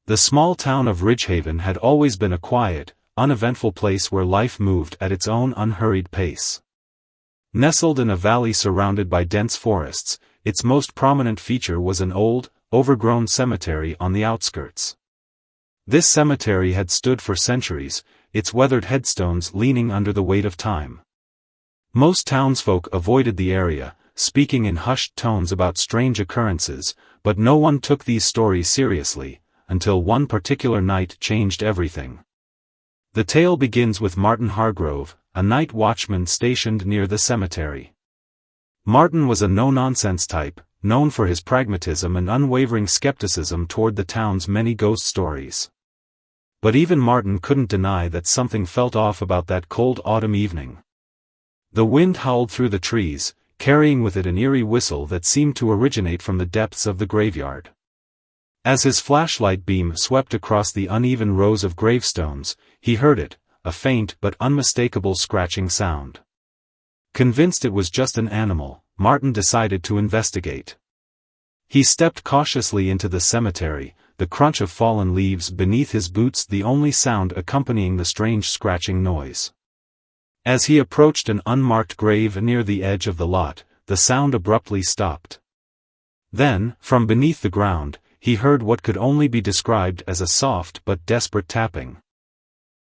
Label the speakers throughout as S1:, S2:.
S1: The small town of Ridgehaven had always been a quiet, uneventful place where life moved at its own unhurried pace. Nestled in a valley surrounded by dense forests, its most prominent feature was an old, overgrown cemetery on the outskirts. This cemetery had stood for centuries, its weathered headstones leaning under the weight of time. Most townsfolk avoided the area, speaking in hushed tones about strange occurrences, but no one took these stories seriously, until one particular night changed everything. The tale begins with Martin Hargrove, a night watchman stationed near the cemetery. Martin was a no-nonsense type, known for his pragmatism and unwavering skepticism toward the town's many ghost stories. But even Martin couldn't deny that something felt off about that cold autumn evening. The wind howled through the trees, carrying with it an eerie whistle that seemed to originate from the depths of the graveyard. As his flashlight beam swept across the uneven rows of gravestones, he heard it, a faint but unmistakable scratching sound. Convinced it was just an animal, Martin decided to investigate. He stepped cautiously into the cemetery, the crunch of fallen leaves beneath his boots the only sound accompanying the strange scratching noise. As he approached an unmarked grave near the edge of the lot, the sound abruptly stopped. Then, from beneath the ground, he heard what could only be described as a soft but desperate tapping.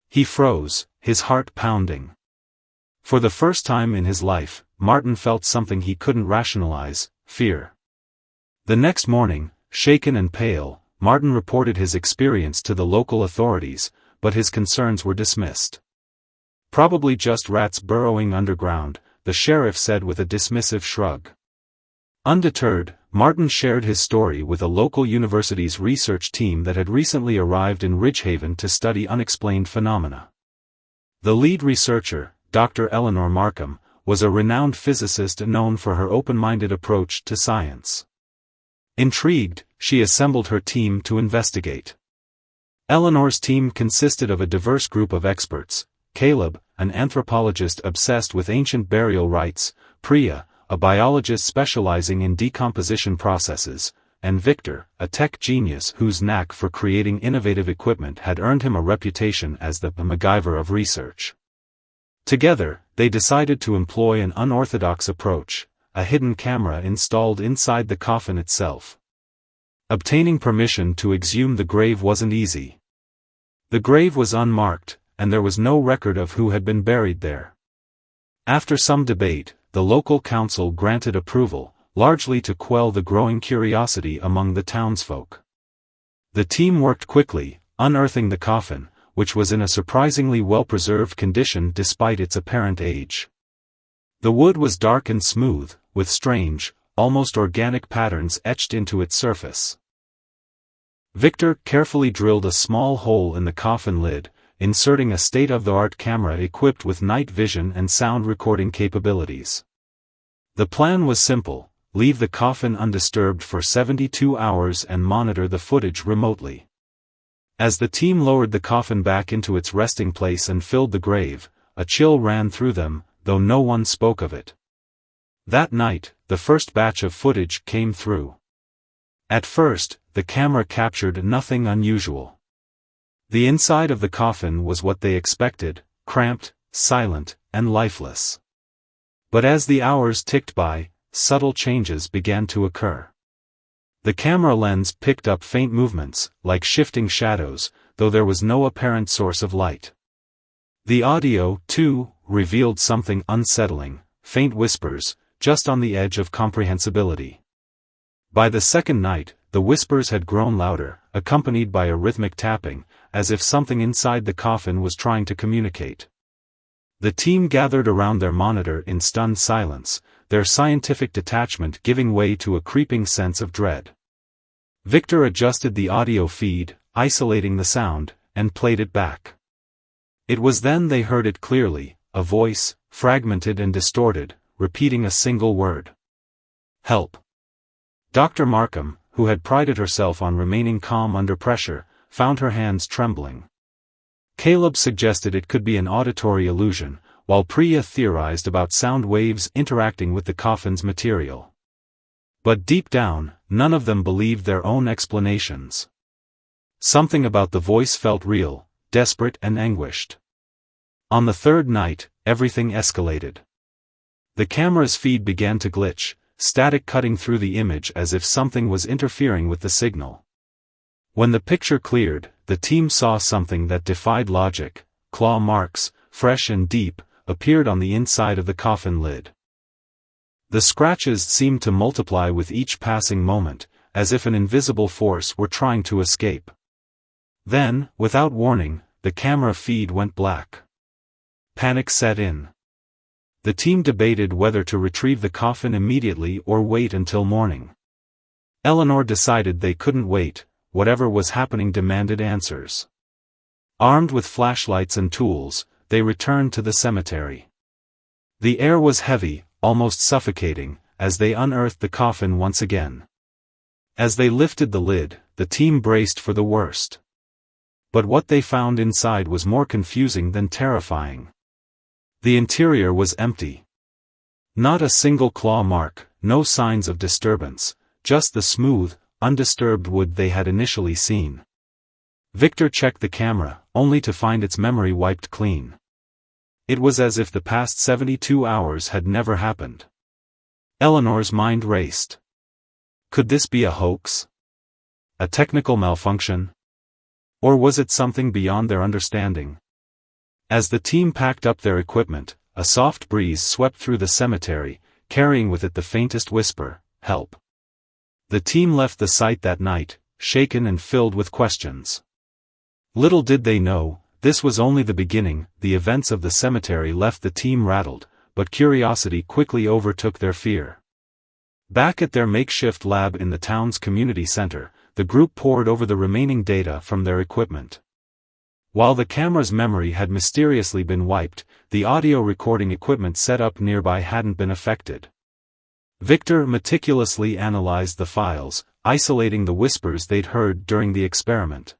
S1: He froze, his heart pounding. For the first time in his life, Martin felt something he couldn't rationalize: fear. The next morning, shaken and pale, Martin reported his experience to the local authorities, but his concerns were dismissed. "Probably just rats burrowing underground," the sheriff said with a dismissive shrug. Undeterred, Martin shared his story with a local university's research team that had recently arrived in Ridgehaven to study unexplained phenomena. The lead researcher, Dr. Eleanor Markham, was a renowned physicist known for her open-minded approach to science. Intrigued, she assembled her team to investigate. Eleanor's team consisted of a diverse group of experts: Caleb, an anthropologist obsessed with ancient burial rites; Priya, a biologist specializing in decomposition processes; and Victor, a tech genius whose knack for creating innovative equipment had earned him a reputation as the MacGyver of research. Together, they decided to employ an unorthodox approach: a hidden camera installed inside the coffin itself. Obtaining permission to exhume the grave wasn't easy. The grave was unmarked, and there was no record of who had been buried there. After some debate, the local council granted approval, largely to quell the growing curiosity among the townsfolk. The team worked quickly, unearthing the coffin, which was in a surprisingly well-preserved condition despite its apparent age. The wood was dark and smooth, with strange, almost organic patterns etched into its surface. Victor carefully drilled a small hole in the coffin lid, inserting a state-of-the-art camera equipped with night vision and sound recording capabilities. The plan was simple: leave the coffin undisturbed for 72 hours and monitor the footage remotely. As the team lowered the coffin back into its resting place and filled the grave, a chill ran through them, though no one spoke of it. That night, the first batch of footage came through. At first, the camera captured nothing unusual. The inside of the coffin was what they expected: cramped, silent, and lifeless. But as the hours ticked by, subtle changes began to occur. The camera lens picked up faint movements, like shifting shadows, though there was no apparent source of light. The audio, too, revealed something unsettling: faint whispers, just on the edge of comprehensibility. By the second night, the whispers had grown louder, accompanied by a rhythmic tapping, as if something inside the coffin was trying to communicate. The team gathered around their monitor in stunned silence, their scientific detachment giving way to a creeping sense of dread. Victor adjusted the audio feed, isolating the sound, and played it back. It was then they heard it clearly, a voice, fragmented and distorted, repeating a single word: "Help." Dr. Markham, who had prided herself on remaining calm under pressure, found her hands trembling. Caleb suggested it could be an auditory illusion, while Priya theorized about sound waves interacting with the coffin's material. But deep down, none of them believed their own explanations. Something about the voice felt real, desperate and anguished. On the third night, everything escalated. The camera's feed began to glitch, static cutting through the image as if something was interfering with the signal. When the picture cleared, the team saw something that defied logic. Claw marks, fresh and deep, appeared on the inside of the coffin lid. The scratches seemed to multiply with each passing moment, as if an invisible force were trying to escape. Then, without warning, the camera feed went black. Panic set in. The team debated whether to retrieve the coffin immediately or wait until morning. Eleanor decided they couldn't wait, whatever was happening demanded answers. Armed with flashlights and tools, they returned to the cemetery. The air was heavy, almost suffocating, as they unearthed the coffin once again. As they lifted the lid, the team braced for the worst. But what they found inside was more confusing than terrifying. The interior was empty. Not a single claw mark, no signs of disturbance, just the smooth, undisturbed wood they had initially seen. Victor checked the camera, only to find its memory wiped clean. It was as if the past 72 hours had never happened. Eleanor's mind raced. Could this be a hoax? A technical malfunction? Or was it something beyond their understanding? As the team packed up their equipment, a soft breeze swept through the cemetery, carrying with it the faintest whisper, "Help." The team left the site that night, shaken and filled with questions. Little did they know, this was only the beginning. The events of the cemetery left the team rattled, but curiosity quickly overtook their fear. Back at their makeshift lab in the town's community center, the group pored over the remaining data from their equipment. While the camera's memory had mysteriously been wiped, the audio recording equipment set up nearby hadn't been affected. Victor meticulously analyzed the files, isolating the whispers they'd heard during the experiment.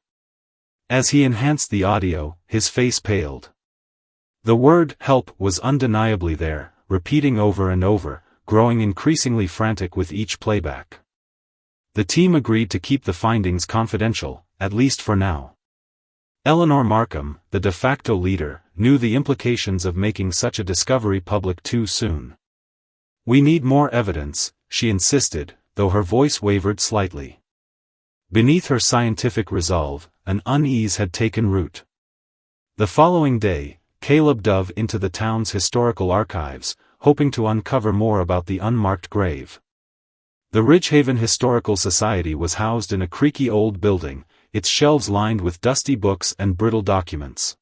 S1: As he enhanced the audio, his face paled. The word "help" was undeniably there, repeating over and over, growing increasingly frantic with each playback. The team agreed to keep the findings confidential, at least for now. Eleanor Markham, the de facto leader, knew the implications of making such a discovery public too soon. "We need more evidence," she insisted, though her voice wavered slightly. Beneath her scientific resolve, an unease had taken root. The following day, Caleb dove into the town's historical archives, hoping to uncover more about the unmarked grave. The Ridgehaven Historical Society was housed in a creaky old building, its shelves lined with dusty books and brittle documents.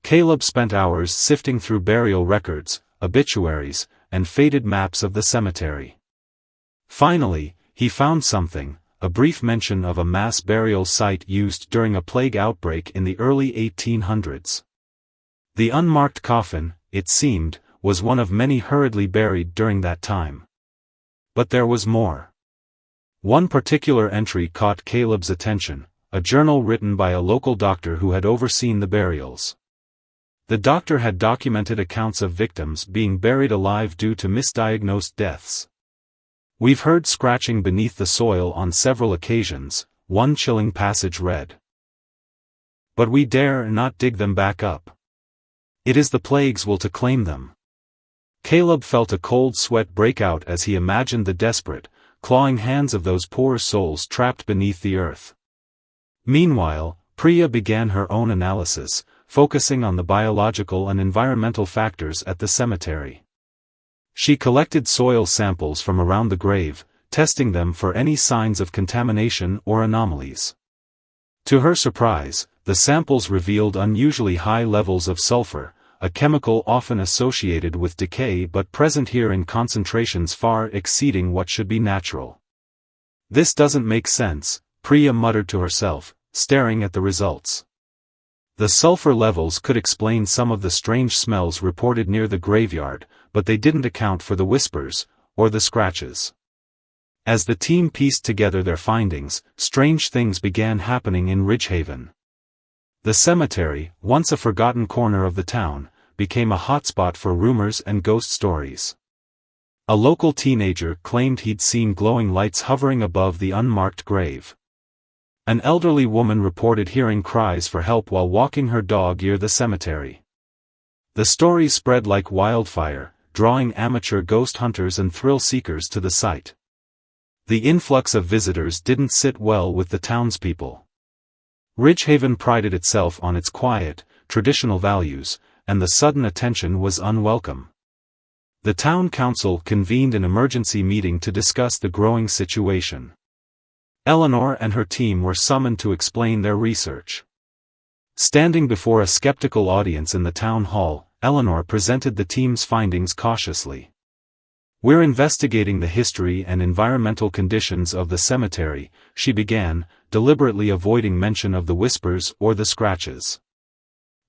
S1: Caleb spent hours sifting through burial records, obituaries, and faded maps of the cemetery. Finally, he found something, a brief mention of a mass burial site used during a plague outbreak in the early 1800s. The unmarked coffin, it seemed, was one of many hurriedly buried during that time. But there was more. One particular entry caught Caleb's attention, a journal written by a local doctor who had overseen the burials. The doctor had documented accounts of victims being buried alive due to misdiagnosed deaths. "We've heard scratching beneath the soil on several occasions," one chilling passage read. "But we dare not dig them back up. It is the plague's will to claim them." Caleb felt a cold sweat break out as he imagined the desperate, clawing hands of those poor souls trapped beneath the earth. Meanwhile, Priya began her own analysis, focusing on the biological and environmental factors at the cemetery. She collected soil samples from around the grave, testing them for any signs of contamination or anomalies. To her surprise, the samples revealed unusually high levels of sulfur, a chemical often associated with decay but present here in concentrations far exceeding what should be natural. "This doesn't make sense," Priya muttered to herself, staring at the results. The sulfur levels could explain some of the strange smells reported near the graveyard, but they didn't account for the whispers, or the scratches. As the team pieced together their findings, strange things began happening in Ridgehaven. The cemetery, once a forgotten corner of the town, became a hotspot for rumors and ghost stories. A local teenager claimed he'd seen glowing lights hovering above the unmarked grave. An elderly woman reported hearing cries for help while walking her dog near the cemetery. The story spread like wildfire, drawing amateur ghost hunters and thrill seekers to the site. The influx of visitors didn't sit well with the townspeople. Ridgehaven prided itself on its quiet, traditional values, and the sudden attention was unwelcome. The town council convened an emergency meeting to discuss the growing situation. Eleanor and her team were summoned to explain their research. Standing before a skeptical audience in the town hall, Eleanor presented the team's findings cautiously. "We're investigating the history and environmental conditions of the cemetery," she began, deliberately avoiding mention of the whispers or the scratches.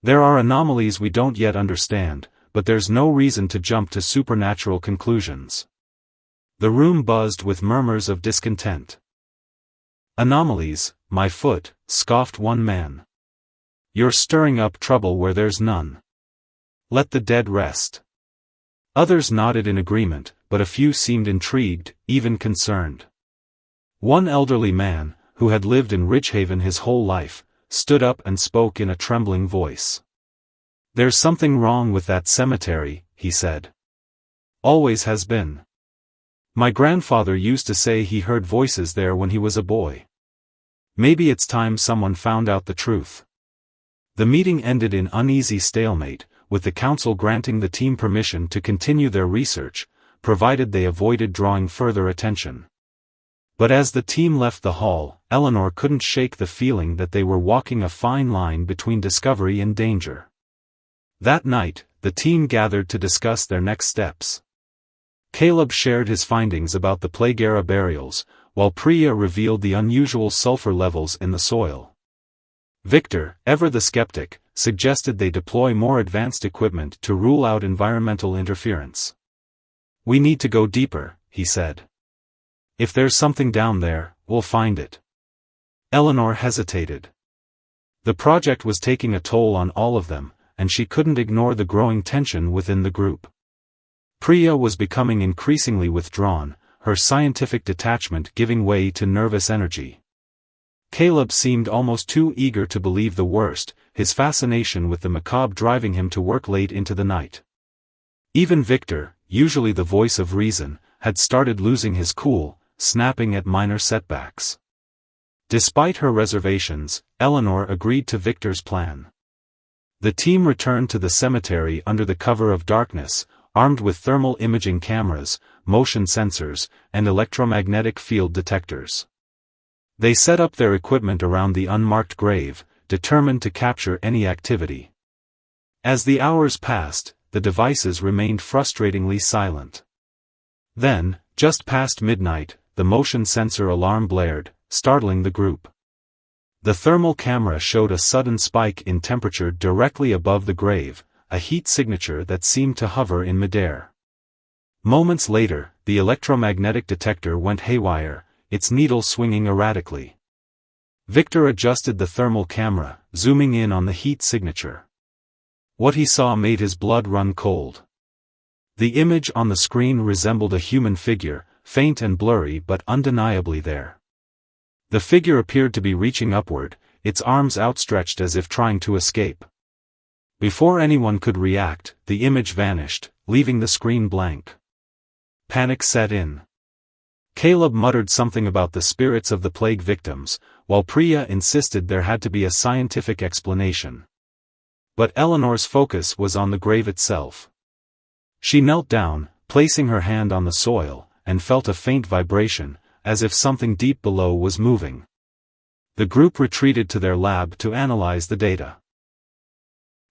S1: "There are anomalies we don't yet understand, but there's no reason to jump to supernatural conclusions." The room buzzed with murmurs of discontent. "Anomalies, my foot," scoffed one man. "You're stirring up trouble where there's none. Let the dead rest." Others nodded in agreement, but a few seemed intrigued, even concerned. One elderly man, who had lived in Ridgehaven his whole life, stood up and spoke in a trembling voice. "There's something wrong with that cemetery," he said. "Always has been. My grandfather used to say he heard voices there when he was a boy. Maybe it's time someone found out the truth." The meeting ended in uneasy stalemate, with the council granting the team permission to continue their research, provided they avoided drawing further attention. But as the team left the hall, Eleanor couldn't shake the feeling that they were walking a fine line between discovery and danger. That night, the team gathered to discuss their next steps. Caleb shared his findings about the Plague Era burials, while Priya revealed the unusual sulfur levels in the soil. Victor, ever the skeptic, suggested they deploy more advanced equipment to rule out environmental interference. "We need to go deeper," he said. "If there's something down there, we'll find it." Eleanor hesitated. The project was taking a toll on all of them, and she couldn't ignore the growing tension within the group. Priya was becoming increasingly withdrawn, her scientific detachment giving way to nervous energy. Caleb seemed almost too eager to believe the worst, his fascination with the macabre driving him to work late into the night. Even Victor, usually the voice of reason, had started losing his cool, snapping at minor setbacks. Despite her reservations, Eleanor agreed to Victor's plan. The team returned to the cemetery under the cover of darkness, armed with thermal imaging cameras, motion sensors, and electromagnetic field detectors. They set up their equipment around the unmarked grave, determined to capture any activity. As the hours passed, the devices remained frustratingly silent. Then, just past midnight, the motion sensor alarm blared, startling the group. The thermal camera showed a sudden spike in temperature directly above the grave, a heat signature that seemed to hover in midair. Moments later, the electromagnetic detector went haywire, its needle swinging erratically. Victor adjusted the thermal camera, zooming in on the heat signature. What he saw made his blood run cold. The image on the screen resembled a human figure, faint and blurry but undeniably there. The figure appeared to be reaching upward, its arms outstretched as if trying to escape. Before anyone could react, the image vanished, leaving the screen blank. Panic set in. Caleb muttered something about the spirits of the plague victims, while Priya insisted there had to be a scientific explanation. But Eleanor's focus was on the grave itself. She knelt down, placing her hand on the soil, and felt a faint vibration, as if something deep below was moving. The group retreated to their lab to analyze the data.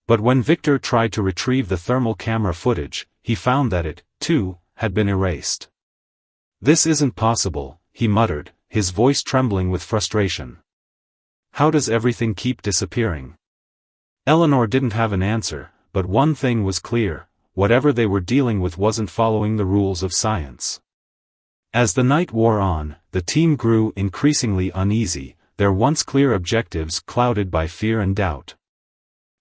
S1: But when Victor tried to retrieve the thermal camera footage, he found that it, too, had been erased. "This isn't possible," he muttered, his voice trembling with frustration. "How does everything keep disappearing?" Eleanor didn't have an answer, but one thing was clear: whatever they were dealing with wasn't following the rules of science. As the night wore on, the team grew increasingly uneasy, their once clear objectives clouded by fear and doubt.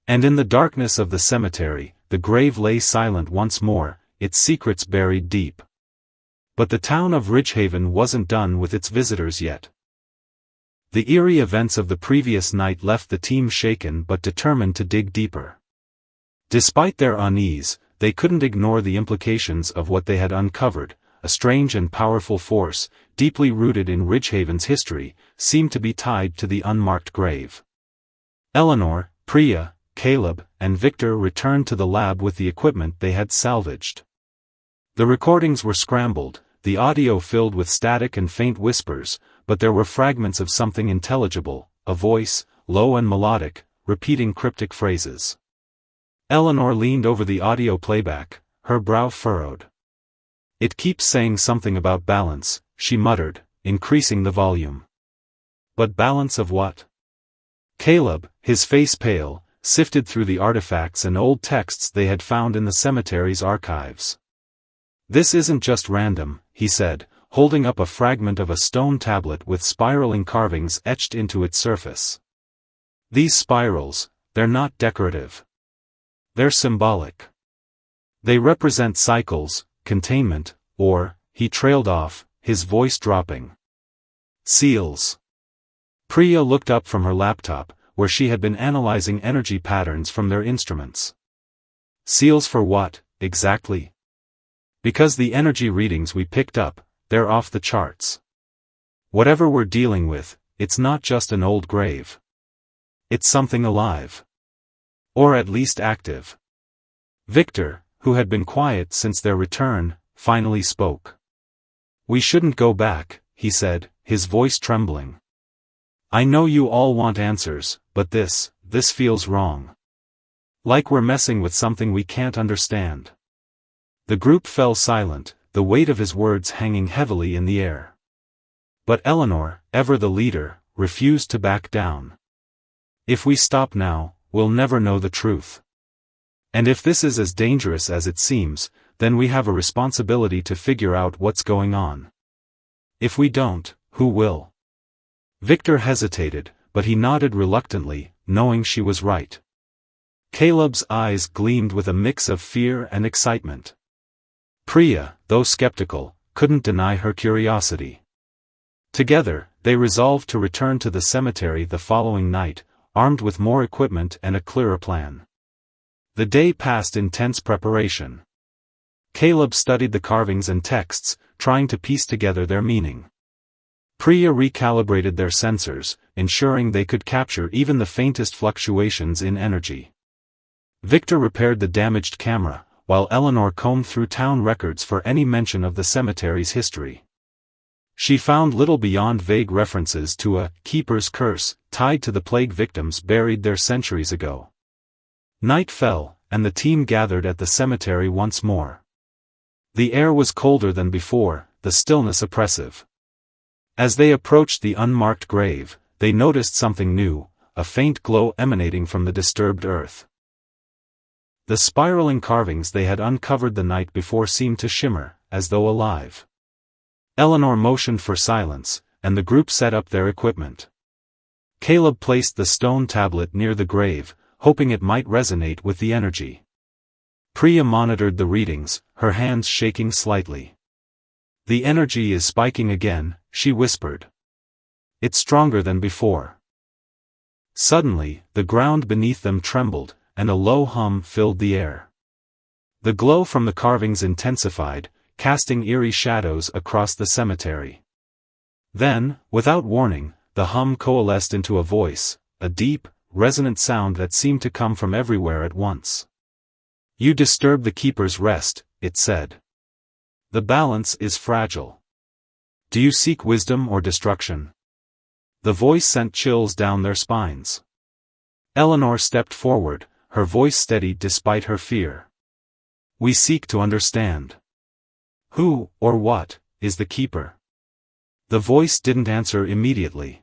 S1: And in the darkness of the cemetery, the grave lay silent once more, its secrets buried deep. But the town of Ridgehaven wasn't done with its visitors yet. The eerie events of the previous night left the team shaken but determined to dig deeper. Despite their unease, they couldn't ignore the implications of what they had uncovered. A strange and powerful force, deeply rooted in Ridgehaven's history, seemed to be tied to the unmarked grave. Eleanor, Priya, Caleb, and Victor returned to the lab with the equipment they had salvaged. The recordings were scrambled, the audio filled with static and faint whispers, but there were fragments of something intelligible, a voice, low and melodic, repeating cryptic phrases. Eleanor leaned over the audio playback, her brow furrowed. "It keeps saying something about balance," she muttered, increasing the volume. "But balance of what?" Caleb, his face pale, sifted through the artifacts and old texts they had found in the cemetery's archives. "This isn't just random," he said, holding up a fragment of a stone tablet with spiraling carvings etched into its surface. "These spirals, they're not decorative. They're symbolic. They represent cycles, containment, or," he trailed off, his voice dropping. "Seals." Priya looked up from her laptop, where she had been analyzing energy patterns from their instruments. "Seals for what, exactly?" "Because the energy readings we picked up, they're off the charts. Whatever we're dealing with, it's not just an old grave. It's something alive. Or at least active." Victor, who had been quiet since their return, finally spoke. "We shouldn't go back," he said, his voice trembling. "I know you all want answers, but this feels wrong. Like we're messing with something we can't understand." The group fell silent, the weight of his words hanging heavily in the air. But Eleanor, ever the leader, refused to back down. "If we stop now, we'll never know the truth. And if this is as dangerous as it seems, then we have a responsibility to figure out what's going on. If we don't, who will?" Victor hesitated, but he nodded reluctantly, knowing she was right. Caleb's eyes gleamed with a mix of fear and excitement. Priya, though skeptical, couldn't deny her curiosity. Together, they resolved to return to the cemetery the following night, armed with more equipment and a clearer plan. The day passed in tense preparation. Caleb studied the carvings and texts, trying to piece together their meaning. Priya recalibrated their sensors, ensuring they could capture even the faintest fluctuations in energy. Victor repaired the damaged camera, while Eleanor combed through town records for any mention of the cemetery's history. She found little beyond vague references to a keeper's curse, tied to the plague victims buried there centuries ago. Night fell, and the team gathered at the cemetery once more. The air was colder than before, the stillness oppressive. As they approached the unmarked grave, they noticed something new, a faint glow emanating from the disturbed earth. The spiraling carvings they had uncovered the night before seemed to shimmer, as though alive. Eleanor motioned for silence, and the group set up their equipment. Caleb placed the stone tablet near the grave, hoping it might resonate with the energy. Priya monitored the readings, her hands shaking slightly. "The energy is spiking again," she whispered. "It's stronger than before." Suddenly, the ground beneath them trembled, and a low hum filled the air. The glow from the carvings intensified, casting eerie shadows across the cemetery. Then, without warning, the hum coalesced into a voice, a deep, resonant sound that seemed to come from everywhere at once. "You disturb the keeper's rest," it said. "The balance is fragile. Do you seek wisdom or destruction?" The voice sent chills down their spines. Eleanor stepped forward, her voice steady despite her fear. "We seek to understand. Who, or what, is the keeper?" The voice didn't answer immediately.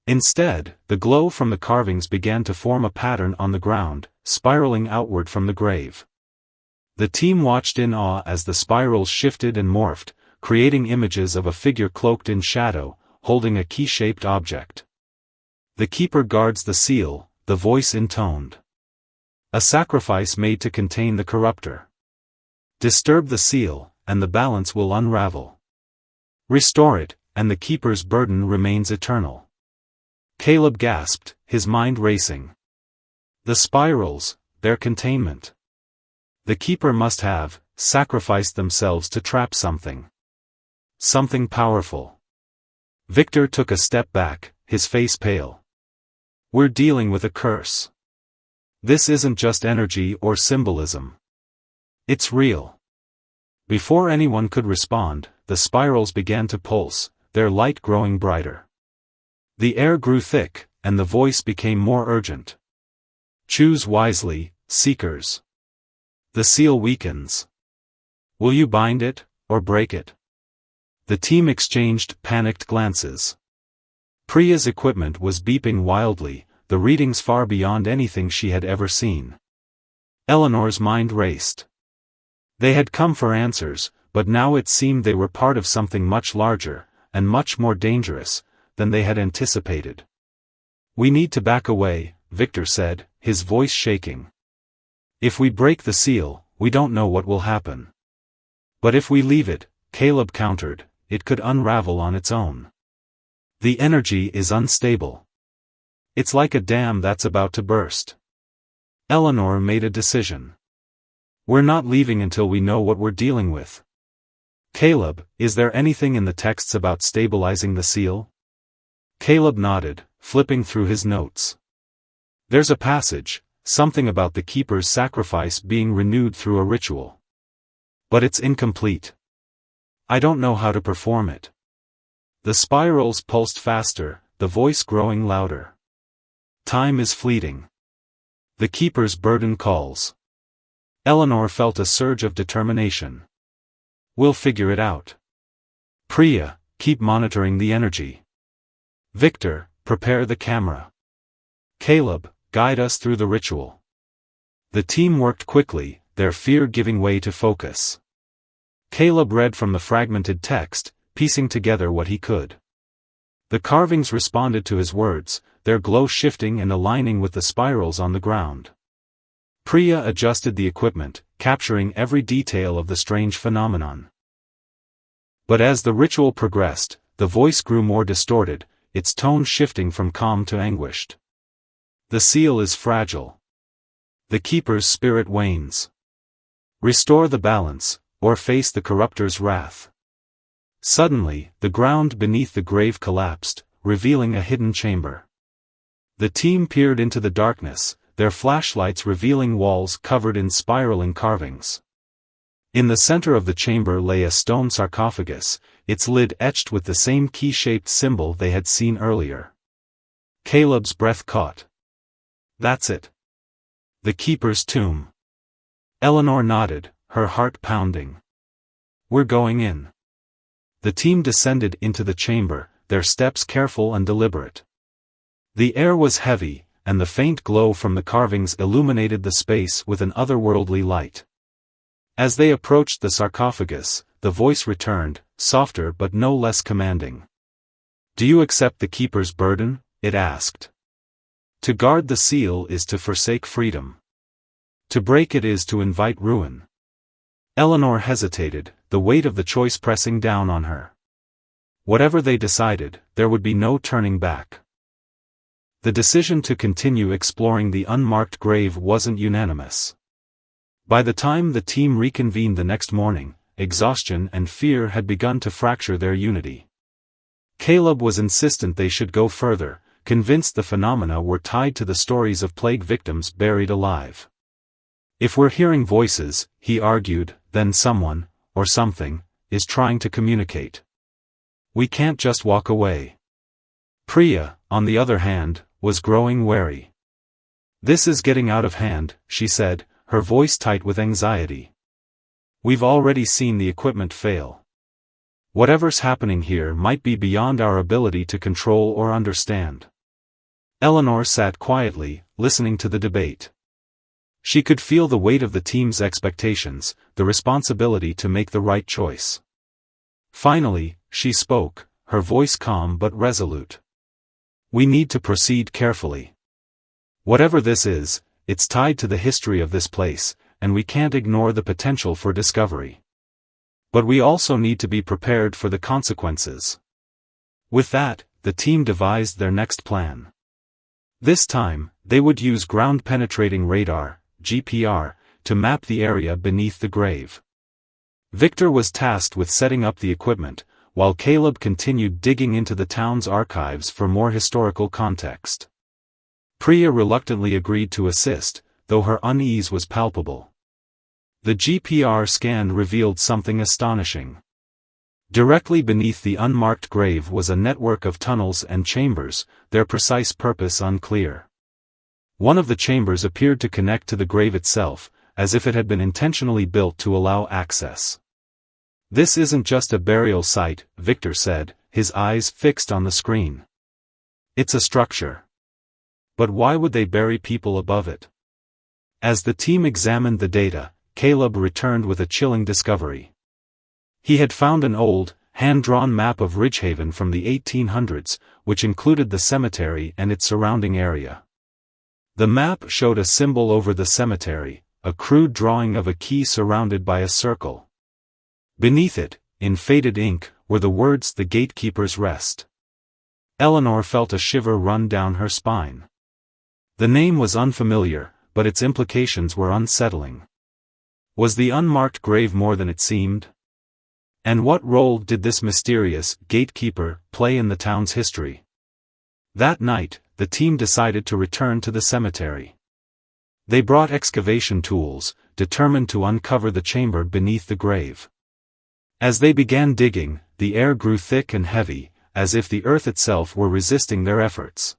S1: Instead, the glow from the carvings began to form a pattern on the ground, spiraling outward from the grave. The team watched in awe as the spirals shifted and morphed, creating images of a figure cloaked in shadow, holding a key-shaped object. "The keeper guards the seal," the voice intoned. "A sacrifice made to contain the corruptor. Disturb the seal, and the balance will unravel. Restore it, and the keeper's burden remains eternal." Caleb gasped, his mind racing. The spirals, their containment. The keeper must have sacrificed themselves to trap something. Something powerful. Victor took a step back, his face pale. We're dealing with a curse. This isn't just energy or symbolism. It's real. Before anyone could respond, the spirals began to pulse, their light growing brighter. The air grew thick, and the voice became more urgent. Choose wisely, seekers. The seal weakens. Will you bind it, or break it? The team exchanged panicked glances. Priya's equipment was beeping wildly, the readings far beyond anything she had ever seen. Eleanor's mind raced. They had come for answers, but now it seemed they were part of something much larger, and much more dangerous, than they had anticipated. We need to back away, Victor said, his voice shaking. If we break the seal, we don't know what will happen. But if we leave it, Caleb countered, it could unravel on its own. The energy is unstable. It's like a dam that's about to burst. Eleanor made a decision. We're not leaving until we know what we're dealing with. Caleb, is there anything in the texts about stabilizing the seal? Caleb nodded, flipping through his notes. There's a passage, something about the keeper's sacrifice being renewed through a ritual. But it's incomplete. I don't know how to perform it. The spirals pulsed faster, the voice growing louder. Time is fleeting. The keeper's burden calls. Eleanor felt a surge of determination. We'll figure it out. Priya, keep monitoring the energy. Victor, prepare the camera. Caleb, guide us through the ritual. The team worked quickly, their fear giving way to focus. Caleb read from the fragmented text, piecing together what he could. The carvings responded to his words, their glow shifting and aligning with the spirals on the ground. Priya adjusted the equipment, capturing every detail of the strange phenomenon. But as the ritual progressed, the voice grew more distorted, its tone shifting from calm to anguished. The seal is fragile. The keeper's spirit wanes. Restore the balance, or face the corruptor's wrath. Suddenly, the ground beneath the grave collapsed, revealing a hidden chamber. The team peered into the darkness, their flashlights revealing walls covered in spiraling carvings. In the center of the chamber lay a stone sarcophagus, its lid etched with the same key-shaped symbol they had seen earlier. Caleb's breath caught. That's it. The keeper's tomb. Eleanor nodded, her heart pounding. We're going in. The team descended into the chamber, their steps careful and deliberate. The air was heavy, and the faint glow from the carvings illuminated the space with an otherworldly light. As they approached the sarcophagus, the voice returned, softer but no less commanding. Do you accept the keeper's burden? It asked. To guard the seal is to forsake freedom. To break it is to invite ruin. Eleanor hesitated, the weight of the choice pressing down on her. Whatever they decided, there would be no turning back. The decision to continue exploring the unmarked grave wasn't unanimous. By the time the team reconvened the next morning, exhaustion and fear had begun to fracture their unity. Caleb was insistent they should go further, convinced the phenomena were tied to the stories of plague victims buried alive. If we're hearing voices, he argued, then someone, or something, is trying to communicate. We can't just walk away. Priya, on the other hand, was growing wary. This is getting out of hand, she said, her voice tight with anxiety. We've already seen the equipment fail. Whatever's happening here might be beyond our ability to control or understand. Eleanor sat quietly, listening to the debate. She could feel the weight of the team's expectations, the responsibility to make the right choice. Finally, she spoke, her voice calm but resolute. We need to proceed carefully. Whatever this is, it's tied to the history of this place, and we can't ignore the potential for discovery. But we also need to be prepared for the consequences. With that, the team devised their next plan. This time, they would use ground-penetrating radar, GPR, to map the area beneath the grave. Victor was tasked with setting up the equipment, while Caleb continued digging into the town's archives for more historical context. Priya reluctantly agreed to assist, though her unease was palpable. The GPR scan revealed something astonishing. Directly beneath the unmarked grave was a network of tunnels and chambers, their precise purpose unclear. One of the chambers appeared to connect to the grave itself, as if it had been intentionally built to allow access. "This isn't just a burial site," Victor said, his eyes fixed on the screen. "It's a structure. But why would they bury people above it?" As the team examined the data, Caleb returned with a chilling discovery. He had found an old, hand-drawn map of Ridgehaven from the 1800s, which included the cemetery and its surrounding area. The map showed a symbol over the cemetery, a crude drawing of a key surrounded by a circle. Beneath it, in faded ink, were the words "The Gatekeeper's Rest." Eleanor felt a shiver run down her spine. The name was unfamiliar, but its implications were unsettling. Was the unmarked grave more than it seemed? And what role did this mysterious gatekeeper play in the town's history? That night, the team decided to return to the cemetery. They brought excavation tools, determined to uncover the chamber beneath the grave. As they began digging, the air grew thick and heavy, as if the earth itself were resisting their efforts.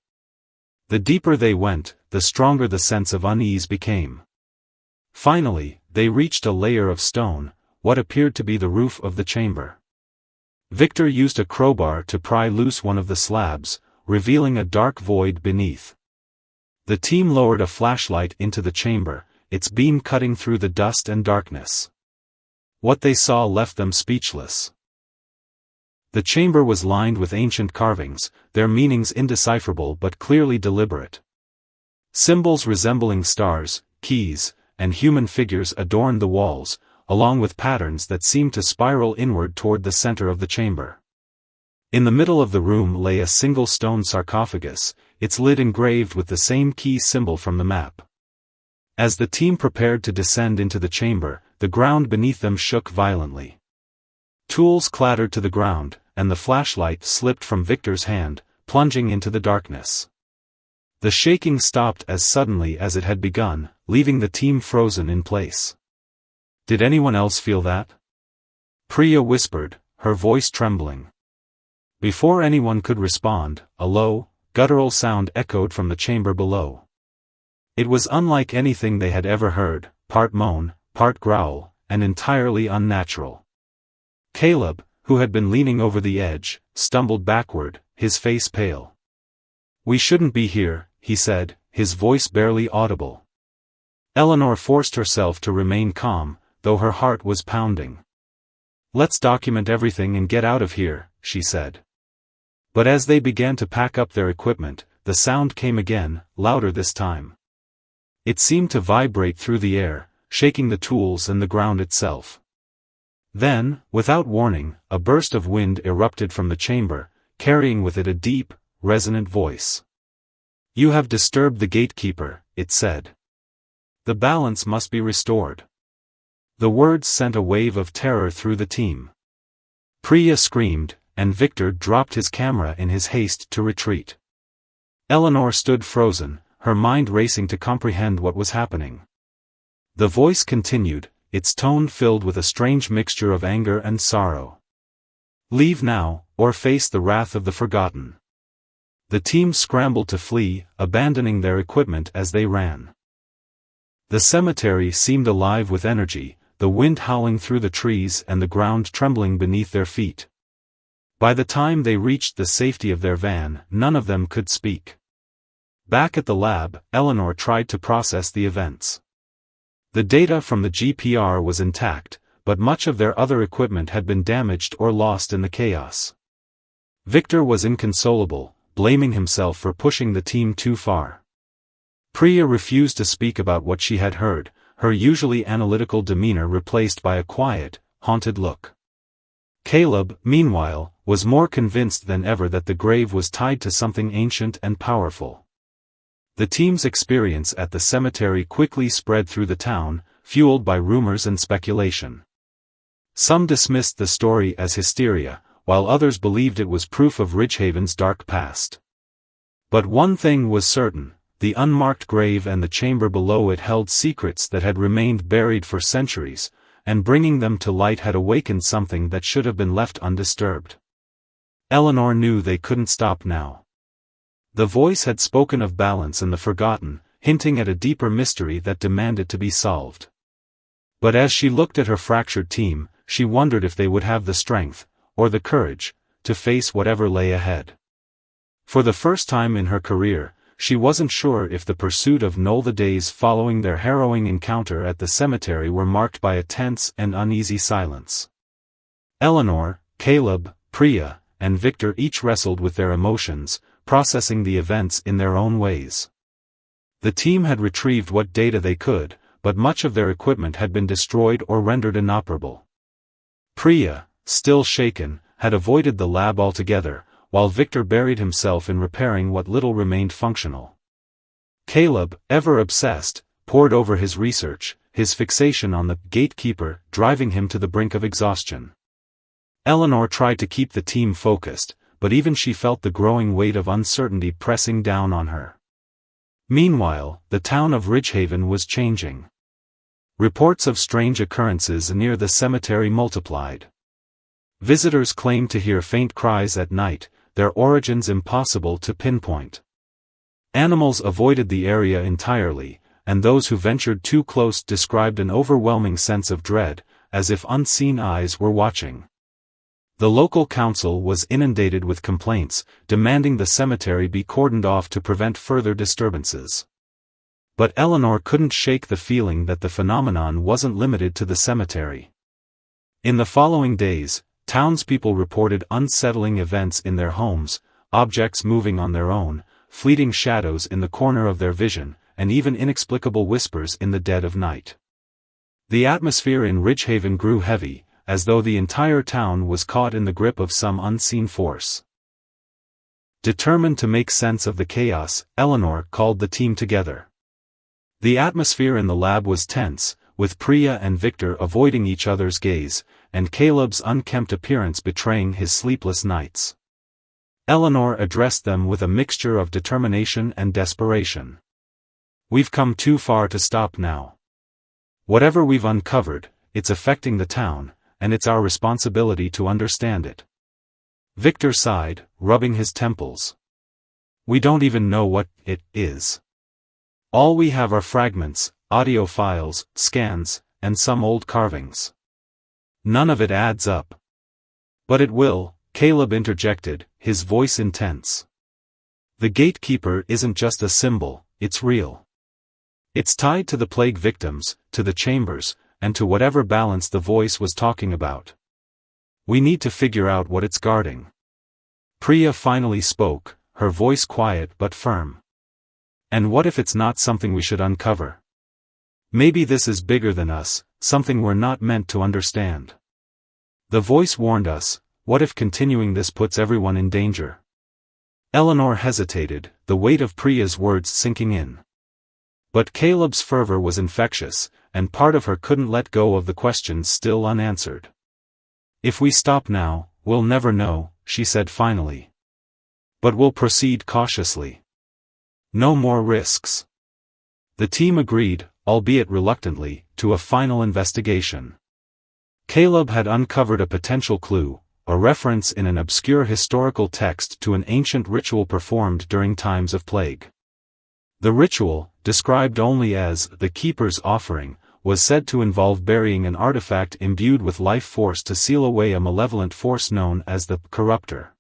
S1: The deeper they went, the stronger the sense of unease became. Finally, they reached a layer of stone, what appeared to be the roof of the chamber. Victor used a crowbar to pry loose one of the slabs, revealing a dark void beneath. The team lowered a flashlight into the chamber, its beam cutting through the dust and darkness. What they saw left them speechless. The chamber was lined with ancient carvings, their meanings indecipherable but clearly deliberate. Symbols resembling stars, keys, and human figures adorned the walls, along with patterns that seemed to spiral inward toward the center of the chamber. In the middle of the room lay a single stone sarcophagus, its lid engraved with the same key symbol from the map. As the team prepared to descend into the chamber, the ground beneath them shook violently. Tools clattered to the ground, and the flashlight slipped from Victor's hand, plunging into the darkness. The shaking stopped as suddenly as it had begun, leaving the team frozen in place. "Did anyone else feel that?" Priya whispered, her voice trembling. Before anyone could respond, a low, guttural sound echoed from the chamber below. It was unlike anything they had ever heard, part moan, part growl, and entirely unnatural. Caleb, who had been leaning over the edge, stumbled backward, his face pale. "We shouldn't be here," he said, his voice barely audible. Eleanor forced herself to remain calm, though her heart was pounding. "Let's document everything and get out of here," she said. But as they began to pack up their equipment, the sound came again, louder this time. It seemed to vibrate through the air, shaking the tools and the ground itself. Then, without warning, a burst of wind erupted from the chamber, carrying with it a deep, resonant voice. "You have disturbed the gatekeeper," it said. "The balance must be restored." The words sent a wave of terror through the team. Priya screamed, and Victor dropped his camera in his haste to retreat. Eleanor stood frozen, her mind racing to comprehend what was happening. The voice continued, its tone filled with a strange mixture of anger and sorrow. "Leave now, or face the wrath of the forgotten." The team scrambled to flee, abandoning their equipment as they ran. The cemetery seemed alive with energy, the wind howling through the trees and the ground trembling beneath their feet. By the time they reached the safety of their van, none of them could speak. Back at the lab, Eleanor tried to process the events. The data from the GPR was intact, but much of their other equipment had been damaged or lost in the chaos. Victor was inconsolable, blaming himself for pushing the team too far. Priya refused to speak about what she had heard, her usually analytical demeanor replaced by a quiet, haunted look. Caleb, meanwhile, was more convinced than ever that the grave was tied to something ancient and powerful. The team's experience at the cemetery quickly spread through the town, fueled by rumors and speculation. Some dismissed the story as hysteria, while others believed it was proof of Ridgehaven's dark past. But one thing was certain: the unmarked grave and the chamber below it held secrets that had remained buried for centuries, and bringing them to light had awakened something that should have been left undisturbed. Eleanor knew they couldn't stop now. The voice had spoken of balance and the forgotten, hinting at a deeper mystery that demanded to be solved. But as she looked at her fractured team, she wondered if they would have the strength, or the courage, to face whatever lay ahead. For the first time in her career, she wasn't sure if the pursuit of Noel. The days following their harrowing encounter at the cemetery were marked by a tense and uneasy silence. Eleanor, Caleb, Priya, and Victor each wrestled with their emotions, processing the events in their own ways. The team had retrieved what data they could, but much of their equipment had been destroyed or rendered inoperable. Priya, still shaken, had avoided the lab altogether, while Victor buried himself in repairing what little remained functional. Caleb, ever obsessed, pored over his research, his fixation on the gatekeeper driving him to the brink of exhaustion. Eleanor tried to keep the team focused, but even she felt the growing weight of uncertainty pressing down on her. Meanwhile, the town of Ridgehaven was changing. Reports of strange occurrences near the cemetery multiplied. Visitors claimed to hear faint cries at night, their origins impossible to pinpoint. Animals avoided the area entirely, and those who ventured too close described an overwhelming sense of dread, as if unseen eyes were watching. The local council was inundated with complaints, demanding the cemetery be cordoned off to prevent further disturbances. But Eleanor couldn't shake the feeling that the phenomenon wasn't limited to the cemetery. In the following days, townspeople reported unsettling events in their homes, objects moving on their own, fleeting shadows in the corner of their vision, and even inexplicable whispers in the dead of night. The atmosphere in Ridgehaven grew heavy, as though the entire town was caught in the grip of some unseen force. Determined to make sense of the chaos, Eleanor called the team together. The atmosphere in the lab was tense, with Priya and Victor avoiding each other's gaze, and Caleb's unkempt appearance betraying his sleepless nights. Eleanor addressed them with a mixture of determination and desperation. "We've come too far to stop now. Whatever we've uncovered, it's affecting the town, and it's our responsibility to understand it." Victor sighed, rubbing his temples. "We don't even know what it is. All we have are fragments, audio files, scans, and some old carvings. None of it adds up." "But it will," Caleb interjected, his voice intense. "The gatekeeper isn't just a symbol, it's real. It's tied to the plague victims, to the chambers, and to whatever balance the voice was talking about. We need to figure out what it's guarding." Priya finally spoke, her voice quiet but firm. "And what if it's not something we should uncover? Maybe this is bigger than us, something we're not meant to understand. The voice warned us, what if continuing this puts everyone in danger?" Eleanor hesitated, the weight of Priya's words sinking in. But Caleb's fervor was infectious, and part of her couldn't let go of the questions still unanswered. "If we stop now, we'll never know," she said finally. "But we'll proceed cautiously. No more risks." The team agreed, albeit reluctantly, to a final investigation. Caleb had uncovered a potential clue, a reference in an obscure historical text to an ancient ritual performed during times of plague. The ritual, described only as the Keeper's Offering, was said to involve burying an artifact imbued with life force to seal away a malevolent force known as the Corruptor.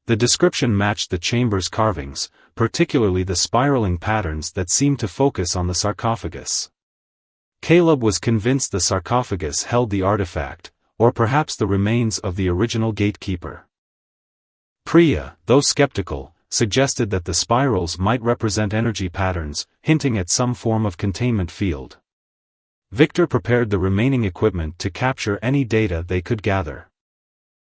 S1: The description matched the chamber's carvings, particularly the spiraling patterns that seemed to focus on the sarcophagus. Caleb was convinced the sarcophagus held the artifact, or perhaps the remains of the original gatekeeper. Priya, though skeptical, suggested that the spirals might represent energy patterns, hinting at some form of containment field. Victor prepared the remaining equipment to capture any data they could gather.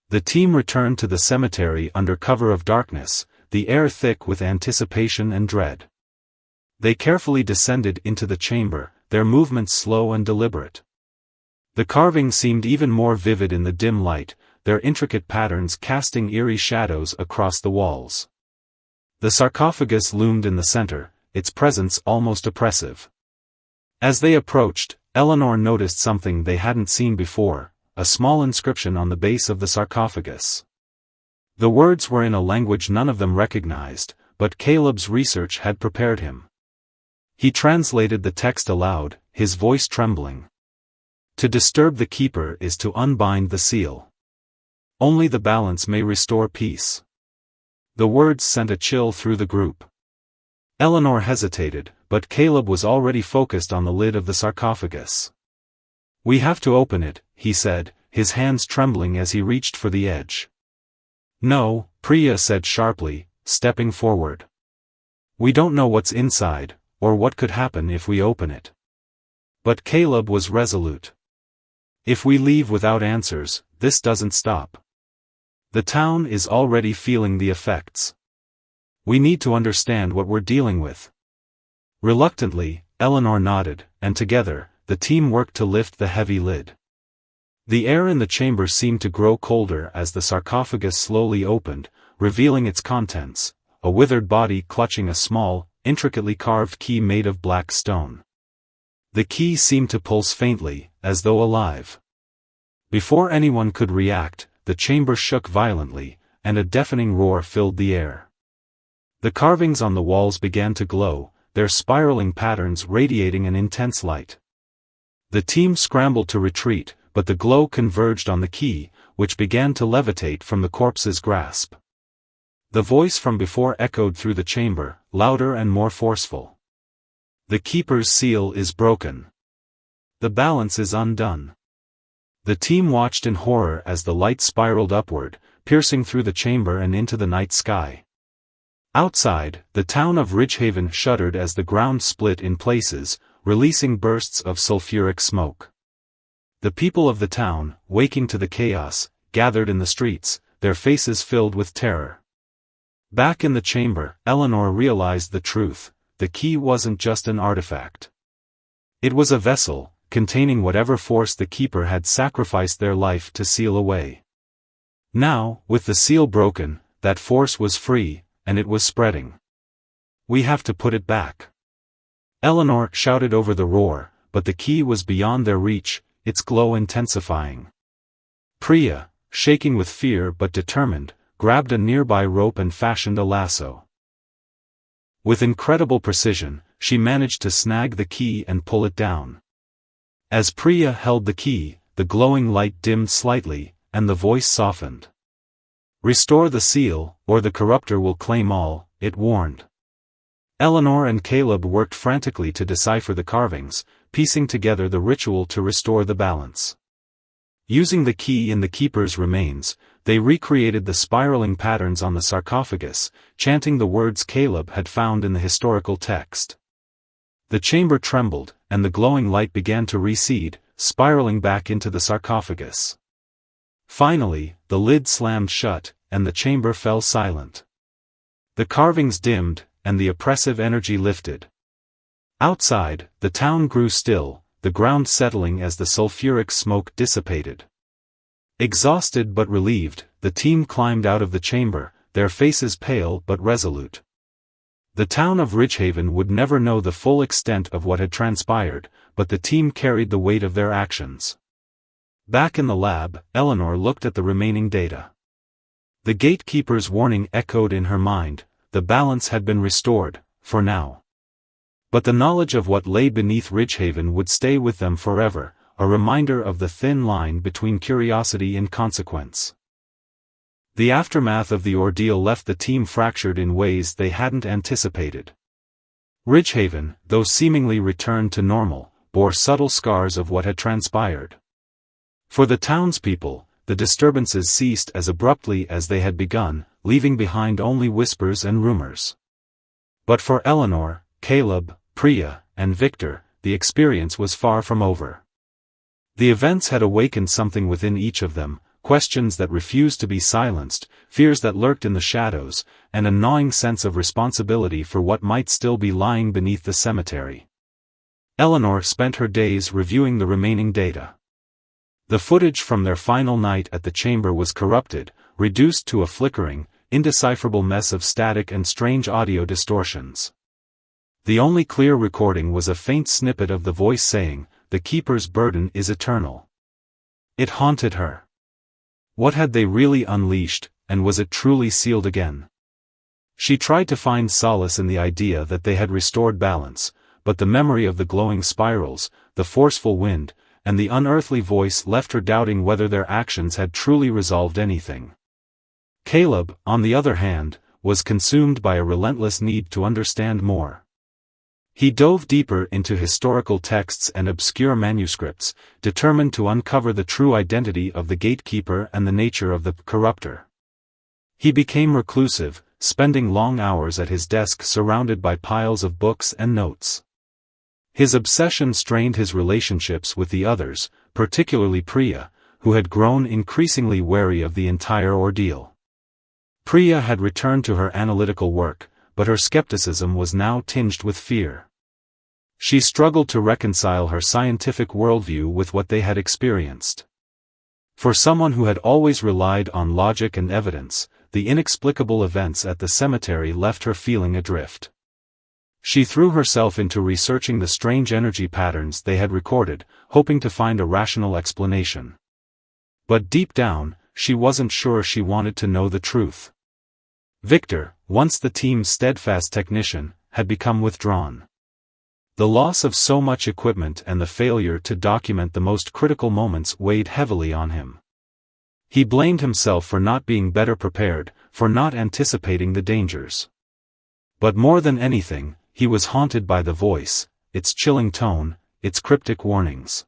S1: The team returned to the cemetery under cover of darkness, the air thick with anticipation and dread. They carefully descended into the chamber, their movements slow and deliberate. The carvings seemed even more vivid in the dim light, their intricate patterns casting eerie shadows across the walls. The sarcophagus loomed in the center, its presence almost oppressive. As they approached, Eleanor noticed something they hadn't seen before, a small inscription on the base of the sarcophagus. The words were in a language none of them recognized, but Caleb's research had prepared him. He translated the text aloud, his voice trembling. To disturb the keeper is to unbind the seal. Only the balance may restore peace. The words sent a chill through the group. Eleanor hesitated, but Caleb was already focused on the lid of the sarcophagus. "We have to open it," he said, his hands trembling as he reached for the edge. "No," Priya said sharply, stepping forward. "We don't know what's inside, or what could happen if we open it." But Caleb was resolute. "If we leave without answers, this doesn't stop. The town is already feeling the effects. We need to understand what we're dealing with." Reluctantly, Eleanor nodded, and together, the team worked to lift the heavy lid. The air in the chamber seemed to grow colder as the sarcophagus slowly opened, revealing its contents, a withered body clutching a small, intricately carved key made of black stone. The key seemed to pulse faintly, as though alive. Before anyone could react, the chamber shook violently, and a deafening roar filled the air. The carvings on the walls began to glow, their spiraling patterns radiating an intense light. The team scrambled to retreat, but the glow converged on the key, which began to levitate from the corpse's grasp. The voice from before echoed through the chamber, louder and more forceful. "The keeper's seal is broken. The balance is undone." The team watched in horror as the light spiraled upward, piercing through the chamber and into the night sky. Outside, the town of Ridgehaven shuddered as the ground split in places, releasing bursts of sulfuric smoke. The people of the town, waking to the chaos, gathered in the streets, their faces filled with terror. Back in the chamber, Eleanor realized the truth: the key wasn't just an artifact. It was a vessel, containing whatever force the keeper had sacrificed their life to seal away. Now, with the seal broken, that force was free, and it was spreading. "We have to put it back." Eleanor shouted over the roar, but the key was beyond their reach, its glow intensifying. Priya, shaking with fear but determined, grabbed a nearby rope and fashioned a lasso. With incredible precision, she managed to snag the key and pull it down. As Priya held the key, the glowing light dimmed slightly, and the voice softened. "Restore the seal, or the corruptor will claim all," it warned. Eleanor and Caleb worked frantically to decipher the carvings, piecing together the ritual to restore the balance. Using the key in the keeper's remains, they recreated the spiraling patterns on the sarcophagus, chanting the words Caleb had found in the historical text. The chamber trembled, and the glowing light began to recede, spiraling back into the sarcophagus. Finally, the lid slammed shut, and the chamber fell silent. The carvings dimmed, and the oppressive energy lifted. Outside, the town grew still, the ground settling as the sulfuric smoke dissipated. Exhausted but relieved, the team climbed out of the chamber, their faces pale but resolute. The town of Ridgehaven would never know the full extent of what had transpired, but the team carried the weight of their actions. Back in the lab, Eleanor looked at the remaining data. The gatekeeper's warning echoed in her mind: the balance had been restored, for now. But the knowledge of what lay beneath Ridgehaven would stay with them forever, a reminder of the thin line between curiosity and consequence. The aftermath of the ordeal left the team fractured in ways they hadn't anticipated. Ridgehaven, though seemingly returned to normal, bore subtle scars of what had transpired. For the townspeople, the disturbances ceased as abruptly as they had begun, leaving behind only whispers and rumors. But for Eleanor, Caleb, Priya, and Victor, the experience was far from over. The events had awakened something within each of them, questions that refused to be silenced, fears that lurked in the shadows, and a gnawing sense of responsibility for what might still be lying beneath the cemetery. Eleanor spent her days reviewing the remaining data. The footage from their final night at the chamber was corrupted, reduced to a flickering, indecipherable mess of static and strange audio distortions. The only clear recording was a faint snippet of the voice saying, "The keeper's burden is eternal." It haunted her. What had they really unleashed, and was it truly sealed again? She tried to find solace in the idea that they had restored balance, but the memory of the glowing spirals, the forceful wind, and the unearthly voice left her doubting whether their actions had truly resolved anything. Caleb, on the other hand, was consumed by a relentless need to understand more. He dove deeper into historical texts and obscure manuscripts, determined to uncover the true identity of the gatekeeper and the nature of the corrupter. He became reclusive, spending long hours at his desk surrounded by piles of books and notes. His obsession strained his relationships with the others, particularly Priya, who had grown increasingly wary of the entire ordeal. Priya had returned to her analytical work, but her skepticism was now tinged with fear. She struggled to reconcile her scientific worldview with what they had experienced. For someone who had always relied on logic and evidence, the inexplicable events at the cemetery left her feeling adrift. She threw herself into researching the strange energy patterns they had recorded, hoping to find a rational explanation. But deep down, she wasn't sure she wanted to know the truth. Victor, once the team's steadfast technician, had become withdrawn. The loss of so much equipment and the failure to document the most critical moments weighed heavily on him. He blamed himself for not being better prepared, for not anticipating the dangers. But more than anything, he was haunted by the voice, its chilling tone, its cryptic warnings.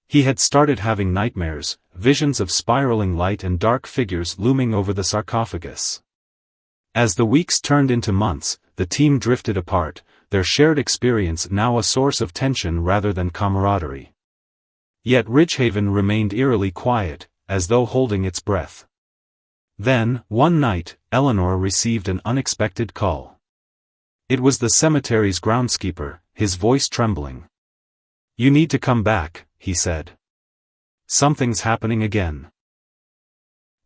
S1: He had started having nightmares, visions of spiraling light and dark figures looming over the sarcophagus. As the weeks turned into months, the team drifted apart, their shared experience now a source of tension rather than camaraderie. Yet Ridgehaven remained eerily quiet, as though holding its breath. Then, one night, Eleanor received an unexpected call. It was the cemetery's groundskeeper, his voice trembling. "You need to come back," he said. "Something's happening again."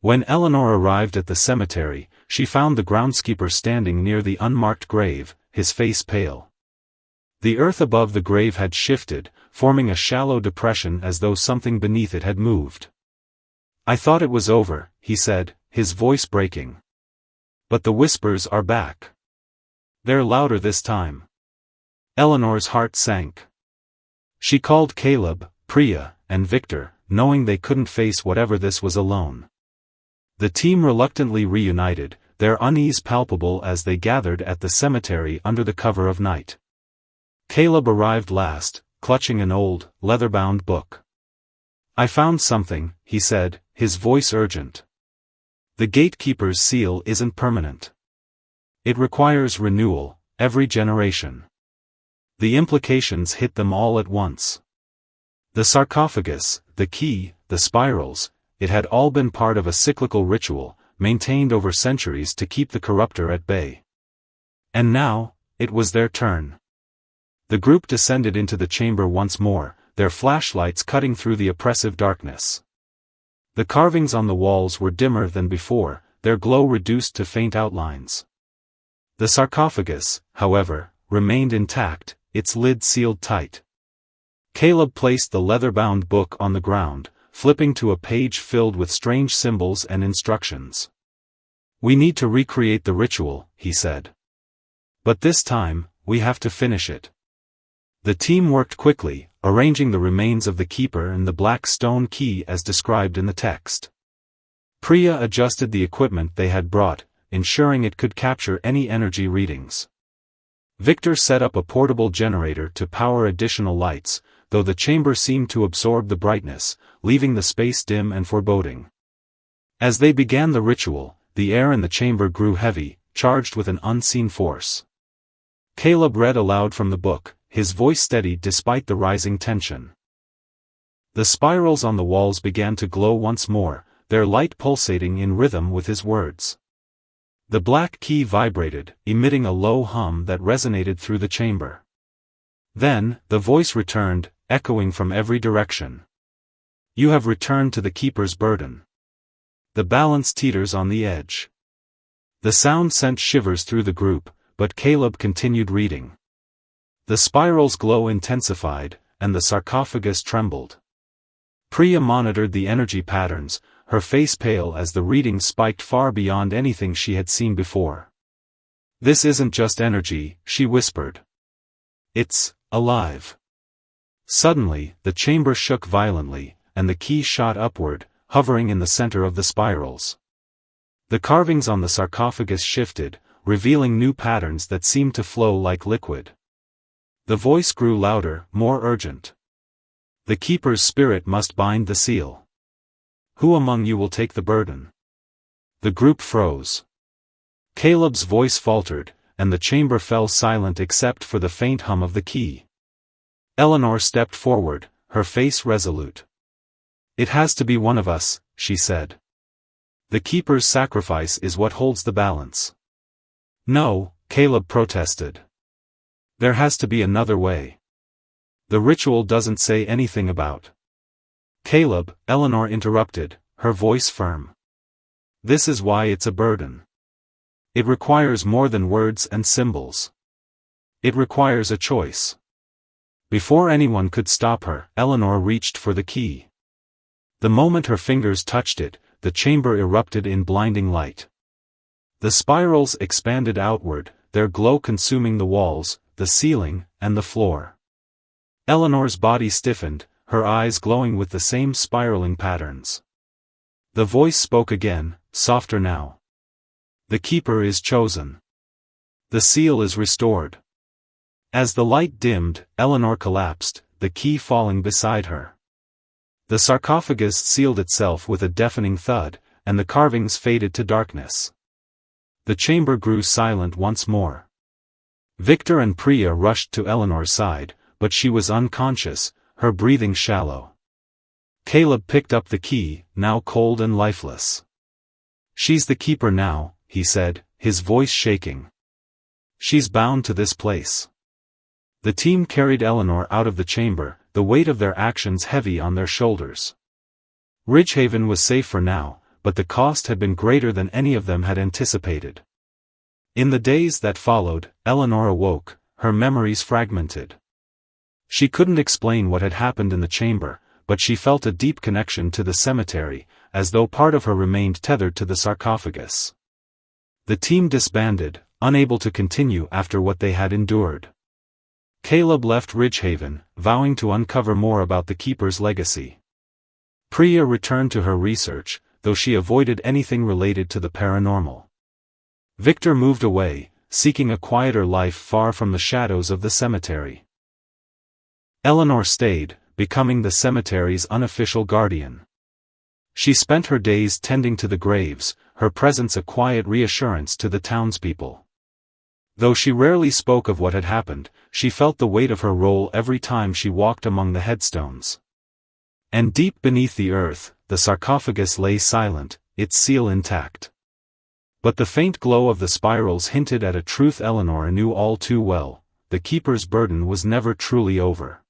S1: When Eleanor arrived at the cemetery, she found the groundskeeper standing near the unmarked grave, his face pale. The earth above the grave had shifted, forming a shallow depression as though something beneath it had moved. "I thought it was over," he said, his voice breaking. "But the whispers are back. They're louder this time." Eleanor's heart sank. She called Caleb, Priya, and Victor, knowing they couldn't face whatever this was alone. The team reluctantly reunited, their unease palpable as they gathered at the cemetery under the cover of night. Caleb arrived last, clutching an old, leather-bound book. "I found something," he said, his voice urgent. "The gatekeeper's seal isn't permanent. It requires renewal, every generation." The implications hit them all at once. The sarcophagus, the key, the spirals, it had all been part of a cyclical ritual, maintained over centuries to keep the corruptor at bay. And now, it was their turn. The group descended into the chamber once more, their flashlights cutting through the oppressive darkness. The carvings on the walls were dimmer than before, their glow reduced to faint outlines. The sarcophagus, however, remained intact, its lid sealed tight. Caleb placed the leather-bound book on the ground, flipping to a page filled with strange symbols and instructions. "We need to recreate the ritual," he said. "But this time, we have to finish it." The team worked quickly, arranging the remains of the keeper and the black stone key as described in the text. Priya adjusted the equipment they had brought, ensuring it could capture any energy readings. Victor set up a portable generator to power additional lights, though the chamber seemed to absorb the brightness, leaving the space dim and foreboding. As they began the ritual, the air in the chamber grew heavy, charged with an unseen force. Caleb read aloud from the book, his voice steady despite the rising tension. The spirals on the walls began to glow once more, their light pulsating in rhythm with his words. The black key vibrated, emitting a low hum that resonated through the chamber. Then, the voice returned, echoing from every direction. You have returned to the keeper's burden. The balance teeters on the edge. The sound sent shivers through the group, but Caleb continued reading. The spiral's glow intensified, and the sarcophagus trembled. Priya monitored the energy patterns, her face pale as the reading spiked far beyond anything she had seen before. This isn't just energy, she whispered. It's alive. Suddenly, the chamber shook violently, and the key shot upward, hovering in the center of the spirals. The carvings on the sarcophagus shifted, revealing new patterns that seemed to flow like liquid. The voice grew louder, more urgent. The keeper's spirit must bind the seal. Who among you will take the burden? The group froze. Caleb's voice faltered, and the chamber fell silent except for the faint hum of the key. Eleanor stepped forward, her face resolute. It has to be one of us, she said. The keeper's sacrifice is what holds the balance. No, Caleb protested. There has to be another way. The ritual doesn't say anything about. Caleb, Eleanor interrupted, her voice firm. This is why it's a burden. It requires more than words and symbols. It requires a choice. Before anyone could stop her, Eleanor reached for the key. The moment her fingers touched it, the chamber erupted in blinding light. The spirals expanded outward, their glow consuming the walls, the ceiling, and the floor. Eleanor's body stiffened, her eyes glowing with the same spiraling patterns. The voice spoke again, softer now. The keeper is chosen. The seal is restored. As the light dimmed, Eleanor collapsed, the key falling beside her. The sarcophagus sealed itself with a deafening thud, and the carvings faded to darkness. The chamber grew silent once more. Victor and Priya rushed to Eleanor's side, but she was unconscious, her breathing shallow. Caleb picked up the key, now cold and lifeless. She's the keeper now, he said, his voice shaking. She's bound to this place. The team carried Eleanor out of the chamber, the weight of their actions heavy on their shoulders. Ridgehaven was safe for now, but the cost had been greater than any of them had anticipated. In the days that followed, Eleanor awoke, her memories fragmented. She couldn't explain what had happened in the chamber, but she felt a deep connection to the cemetery, as though part of her remained tethered to the sarcophagus. The team disbanded, unable to continue after what they had endured. Caleb left Ridgehaven, vowing to uncover more about the keeper's legacy. Priya returned to her research, though she avoided anything related to the paranormal. Victor moved away, seeking a quieter life far from the shadows of the cemetery. Eleanor stayed, becoming the cemetery's unofficial guardian. She spent her days tending to the graves, her presence a quiet reassurance to the townspeople. Though she rarely spoke of what had happened, she felt the weight of her role every time she walked among the headstones. And deep beneath the earth, the sarcophagus lay silent, its seal intact. But the faint glow of the spirals hinted at a truth Eleanor knew all too well: the keeper's burden was never truly over.